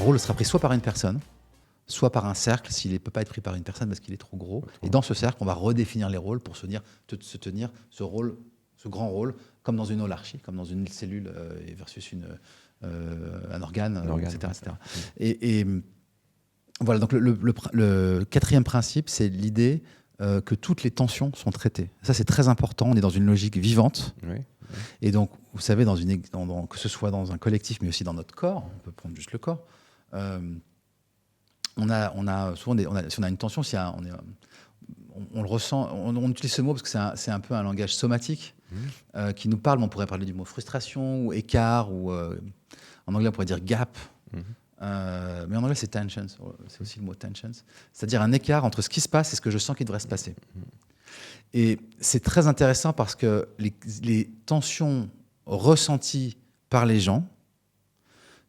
rôle sera pris soit par une personne, soit par un cercle, s'il ne peut pas être pris par une personne parce qu'il est trop gros. Et dans ce cercle, on va redéfinir les rôles pour se tenir ce rôle, ce grand rôle, comme dans une holarchie, comme dans une cellule versus un organe, etc. Et voilà, donc le quatrième principe, c'est l'idée que toutes les tensions sont traitées. Ça, c'est très important. On est dans une logique vivante. Oui. Et donc, vous savez, que ce soit dans un collectif, mais aussi dans notre corps, on peut prendre juste le corps, on a souvent si on a une tension, on le ressent, on utilise ce mot parce que c'est un peu un langage somatique qui nous parle, mais on pourrait parler du mot frustration ou écart, ou en anglais on pourrait dire gap, mais en anglais c'est tensions, c'est aussi le mot tensions, c'est-à-dire un écart entre ce qui se passe et ce que je sens qu'il devrait se passer. Et c'est très intéressant parce que les tensions ressenties par les gens,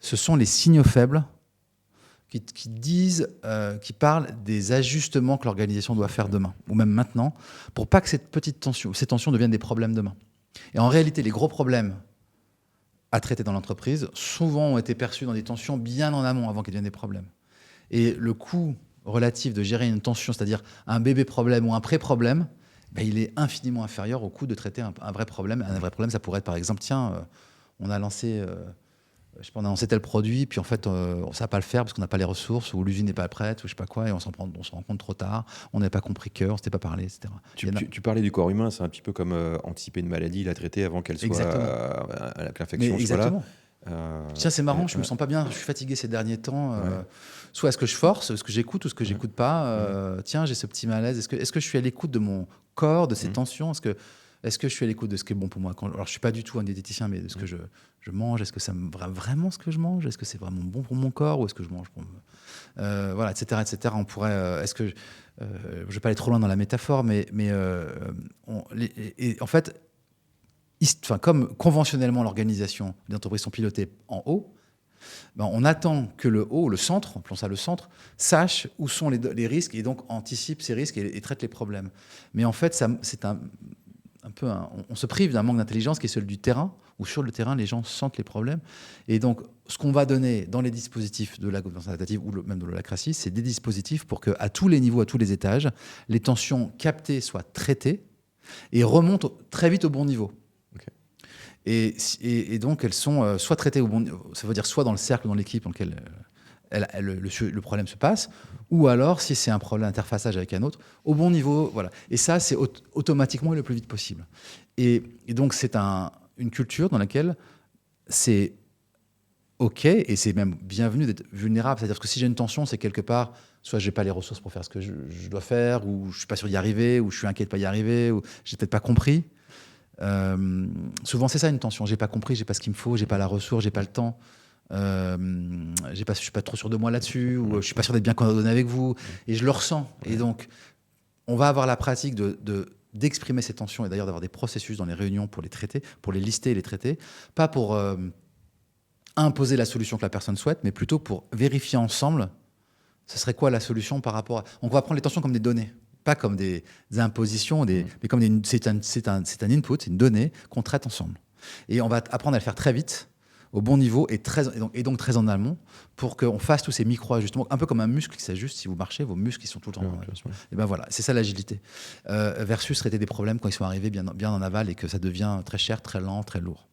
ce sont les signaux faibles qui parlent des ajustements que l'organisation doit faire demain, ou même maintenant, pour pas que ces tensions deviennent des problèmes demain. Et en réalité, les gros problèmes à traiter dans l'entreprise, souvent ont été perçus dans des tensions bien en amont, avant qu'ils deviennent des problèmes. Et le coût relatif de gérer une tension, c'est-à-dire un bébé problème ou un pré-problème, il est infiniment inférieur au coût de traiter un vrai problème. Un vrai problème, ça pourrait être, par exemple, on a lancé... on a lancé tel produit, puis en fait, on ne sait pas le faire parce qu'on n'a pas les ressources, ou l'usine n'est pas prête, ou je ne sais pas quoi, et on se rend compte trop tard, on n'avait pas compris on ne s'était pas parlé, etc. Tu parlais du corps humain, c'est un petit peu comme anticiper une maladie, la traiter avant qu'elle soit que l'infection soit là. Tiens, c'est marrant, je me sens pas bien, je suis fatigué ces derniers temps. Soit est-ce que je force, est-ce que j'écoute ou est-ce que j'écoute pas. Tiens, j'ai ce petit malaise. Est-ce que je suis à l'écoute de mon corps, de ses tensions? Est-ce que je suis à l'écoute de ce qui est bon pour moi? Alors, je suis pas du tout un diététicien, mais de ce que je mange, est-ce que ça me va vraiment ce que je mange? Est-ce que c'est vraiment bon pour mon corps, ou est-ce que je mange pour voilà, etc., etc. On pourrait, je vais pas aller trop loin dans la métaphore, mais en fait, comme conventionnellement l'organisation des entreprises sont pilotées en haut, on attend que le haut, le centre, appelons ça le centre, sache où sont les risques et donc anticipe ces risques et traite les problèmes. Mais en fait, c'est on se prive d'un manque d'intelligence qui est celui du terrain, où sur le terrain, les gens sentent les problèmes. Et donc, ce qu'on va donner dans les dispositifs de la gouvernance adaptative ou même de l'holacratie, c'est des dispositifs pour qu'à tous les niveaux, à tous les étages, les tensions captées soient traitées et remontent très vite au bon niveau. Et donc, elles sont soit traitées au bon niveau, ça veut dire soit dans le cercle, dans l'équipe dans lequel le problème se passe, ou alors, si c'est un problème d'interfaçage avec un autre, au bon niveau. Voilà. Et ça, c'est automatiquement et le plus vite possible. Et donc, c'est une culture dans laquelle c'est OK, et c'est même bienvenu d'être vulnérable. C'est-à-dire que si j'ai une tension, c'est quelque part, soit je n'ai pas les ressources pour faire ce que je dois faire, ou je ne suis pas sûr d'y arriver, ou je suis inquiet de ne pas y arriver, ou je n'ai peut-être pas compris. Souvent, c'est ça une tension. Je n'ai pas compris, je n'ai pas ce qu'il me faut, je n'ai pas la ressource, je n'ai pas le temps. Je suis pas trop sûr de moi là-dessus, ou je suis pas sûr d'être bien coordonné avec vous, et je le ressens. Et donc, on va avoir la pratique d'exprimer ces tensions, et d'ailleurs d'avoir des processus dans les réunions pour les traiter, pour les lister et les traiter, pas pour imposer la solution que la personne souhaite, mais plutôt pour vérifier ensemble ce serait quoi la solution par rapport à... On va prendre les tensions comme des données, pas comme des impositions, mais comme c'est un input, c'est une donnée qu'on traite ensemble. Et on va apprendre à le faire très vite, au bon niveau et donc très en amont, pour qu'on fasse tous ces micro-ajustements, un peu comme un muscle qui s'ajuste. Si vous marchez, vos muscles qui sont tout le temps... et ben voilà, c'est ça l'agilité. Versus traiter des problèmes quand ils sont arrivés bien en aval et que ça devient très cher, très lent, très lourd.